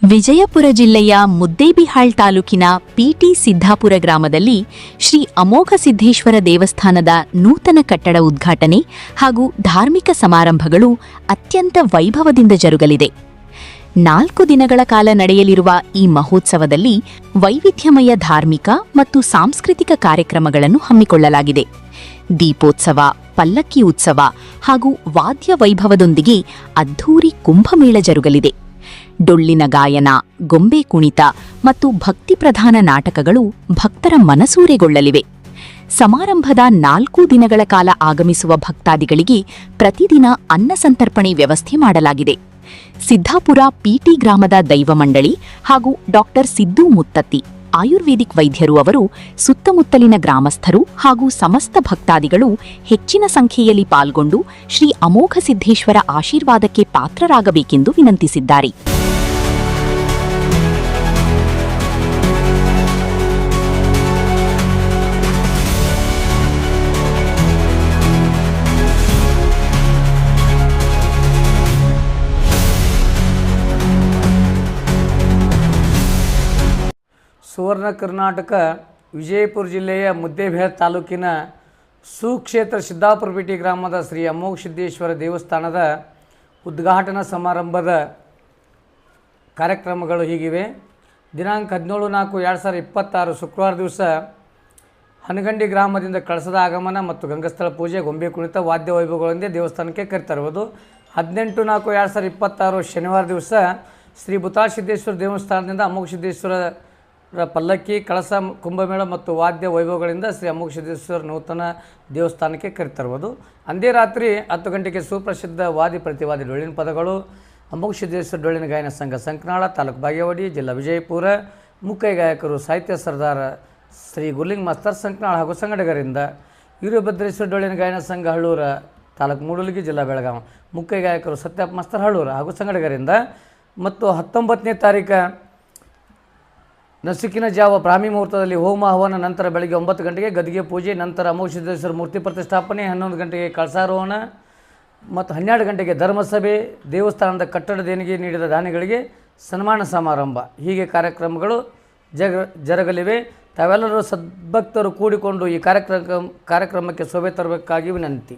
ವಿಜಯಪುರ ಜಿಲ್ಲೆಯ ಮುದ್ದೇಬಿಹಾಳ್ ತಾಲೂಕಿನ ಪಿಟಿ ಸಿದ್ದಾಪುರ ಗ್ರಾಮದಲ್ಲಿ ಶ್ರೀ ಅಮೋಘ ಸಿದ್ದೇಶ್ವರ ದೇವಸ್ಥಾನದ ನೂತನ ಕಟ್ಟಡ ಉದ್ಘಾಟನೆ ಹಾಗೂ ಧಾರ್ಮಿಕ ಸಮಾರಂಭಗಳು ಅತ್ಯಂತ ವೈಭವದಿಂದ ಜರುಗಲಿದೆ. 4 ದಿನಗಳ ಕಾಲ ನಡೆಯಲಿರುವ ಈ ಮಹೋತ್ಸವದಲ್ಲಿ ವೈವಿಧ್ಯಮಯ ಧಾರ್ಮಿಕ ಮತ್ತು ಸಾಂಸ್ಕೃತಿಕ ಕಾರ್ಯಕ್ರಮಗಳನ್ನು ಹಮ್ಮಿಕೊಳ್ಳಲಾಗಿದೆ. ದೀಪೋತ್ಸವ, ಪಲ್ಲಕ್ಕಿ ಉತ್ಸವ ಹಾಗೂ ವಾದ್ಯ ವೈಭವದೊಂದಿಗೆ ಅದ್ಧೂರಿ ಕುಂಭಮೇಳ ಜರುಗಲಿದೆ. ಡೊಳ್ಳಿನ ಗಾಯನ, ಗೊಂಬೆ ಕುಣಿತ ಮತ್ತು ಭಕ್ತಿ ಪ್ರಧಾನ ನಾಟಕಗಳು ಭಕ್ತರ ಮನಸೂರೆಗೊಳ್ಳಲಿವೆ. ಸಮಾರಂಭದ 4 ದಿನಗಳ ಕಾಲ ಆಗಮಿಸುವ ಭಕ್ತಾದಿಗಳಿಗೆ ಪ್ರತಿದಿನ ಅನ್ನ ಸಂತರ್ಪಣೆ ವ್ಯವಸ್ಥೆ ಮಾಡಲಾಗಿದೆ. ಸಿದ್ದಾಪುರ ಪಿಟಿ ಗ್ರಾಮದ ದೈವ ಮಂಡಳಿ ಹಾಗೂ ಡಾಕ್ಟರ್ ಸಿದ್ದು ಮುತ್ತತ್ತಿ ಆಯುರ್ವೇದಿಕ್ ವೈದ್ಯರು ಅವರು ಸುತ್ತಮುತ್ತಲಿನ ಗ್ರಾಮಸ್ಥರು ಹಾಗೂ ಸಮಸ್ತ ಭಕ್ತಾದಿಗಳು ಹೆಚ್ಚಿನ ಸಂಖ್ಯೆಯಲ್ಲಿ ಪಾಲ್ಗೊಂಡು ಶ್ರೀ ಅಮೋಘ ಸಿದ್ದೇಶ್ವರ ಆಶೀರ್ವಾದಕ್ಕೆ ಪಾತ್ರರಾಗಬೇಕೆಂದು ವಿನಂತಿಸಿದ್ದಾರೆ. ಸುವರ್ಣ ಕರ್ನಾಟಕ ವಿಜಯಪುರ ಜಿಲ್ಲೆಯ ಮುದ್ದೇಬಿಹಾಳ್ ತಾಲೂಕಿನ ಸುಕ್ಷೇತ್ರ ಸಿದ್ದಾಪುರ ಪಿಟಿ ಗ್ರಾಮದ ಶ್ರೀ ಅಮೋಘ ಸಿದ್ದೇಶ್ವರ ದೇವಸ್ಥಾನದ ಉದ್ಘಾಟನಾ ಸಮಾರಂಭದ ಕಾರ್ಯಕ್ರಮಗಳು ಹೀಗಿವೆ. ದಿನಾಂಕ 17/4/2026 ಶುಕ್ರವಾರ ದಿವಸ ಹನಗಂಡಿ ಗ್ರಾಮದಿಂದ ಕಳಸದ ಆಗಮನ ಮತ್ತು ಗಂಗಸ್ಥಳ ಪೂಜೆ, ಗೊಂಬೆ ಕುಣಿತ, ವಾದ್ಯ ವೈಭವಗಳೊಂದಿಗೆ ದೇವಸ್ಥಾನಕ್ಕೆ ಕರೆತರುವುದು. 18/4/2026 ಶನಿವಾರ ದಿವಸ ಶ್ರೀ ಭೂತಾಳ ಸಿದ್ದೇಶ್ವರ ದೇವಸ್ಥಾನದಿಂದ ಅಮೋಘ ಸಿದ್ದೇಶ್ವರ ಪಲ್ಲಕ್ಕಿ, ಕಳಸ, ಕುಂಭಮೇಳ ಮತ್ತು ವಾದ್ಯ ವೈಭವಗಳಿಂದ ಶ್ರೀ ಅಮೋಘ ಸಿದ್ದೇಶ್ವರ ನೂತನ ದೇವಸ್ಥಾನಕ್ಕೆ ಕರೆತರುವುದು. ಅಂದೇ ರಾತ್ರಿ 10 ಗಂಟೆಗೆ ಸುಪ್ರಸಿದ್ಧ ವಾದಿ ಪ್ರತಿವಾದಿ ಡೊಳ್ಳಿನ ಪದಗಳು, ಅಮೋಘ ಸಿದ್ದೇಶ್ವರ ಡೊಳ್ಳಿನ ಗಾಯನ ಸಂಘ ಸಂಕನಾಳ, ತಾಲೂಕು ಬಾಗೇವಾಡಿ, ಜಿಲ್ಲಾ ವಿಜಯಪುರ, ಮುಖ್ಯ ಗಾಯಕರು ಸಾಹಿತ್ಯ ಸರ್ದಾರ ಶ್ರೀ ಗುರ್ಲಿಂಗ್ ಮಾಸ್ತರ್ ಸಂಕನಾಳ ಹಾಗೂ ಸಂಗಡಿಗರಿಂದ, ವೀರಭದ್ರೇಶ್ವರ ಡೊಳ್ಳಿನ ಗಾಯನ ಸಂಘ ಹಳ್ಳೂರ, ತಾಲೂಕು ಮೂಡಲಗಿ, ಜಿಲ್ಲಾ ಬೆಳಗಾವಿ, ಮುಖ್ಯ ಗಾಯಕರು ಸತ್ಯಪ್ಪ ಮಾಸ್ತರ್ ಹಳ್ಳೂರ ಹಾಗೂ ಸಂಗಡಿಗರಿಂದ. ಮತ್ತು 19ನೇ ತಾರೀಕು ನಸುಕಿನ ಜಾವ ಬ್ರಾಹ್ಮಿ ಮುಹೂರ್ತದಲ್ಲಿ ಹೋಮ ಹವನ, ನಂತರ ಬೆಳಗ್ಗೆ 9 ಗಂಟೆಗೆ ಗದ್ದಿಗೆ ಪೂಜೆ, ನಂತರ ಅಮೋಘ ಸಿದ್ದೇಶ್ವರ ಮೂರ್ತಿ ಪ್ರತಿಷ್ಠಾಪನೆ, 11 ಗಂಟೆಗೆ ಕಳಸಾರೋಹಣ ಮತ್ತು 12 ಗಂಟೆಗೆ ಧರ್ಮಸಭೆ, ದೇವಸ್ಥಾನದ ಕಟ್ಟಡ ದೇಣಿಗೆ ನೀಡಿದ ದಾನಿಗಳಿಗೆ ಸನ್ಮಾನ ಸಮಾರಂಭ ಹೀಗೆ ಕಾರ್ಯಕ್ರಮಗಳು ಜರುಗಲಿವೆ. ತಾವೆಲ್ಲರೂ ಸದ್ಭಕ್ತರು ಕೂಡಿಕೊಂಡು ಈ ಕಾರ್ಯಕ್ರಮಕ್ಕೆ ಶೋಭೆ ತರಬೇಕಾಗಿ ವಿನಂತಿ.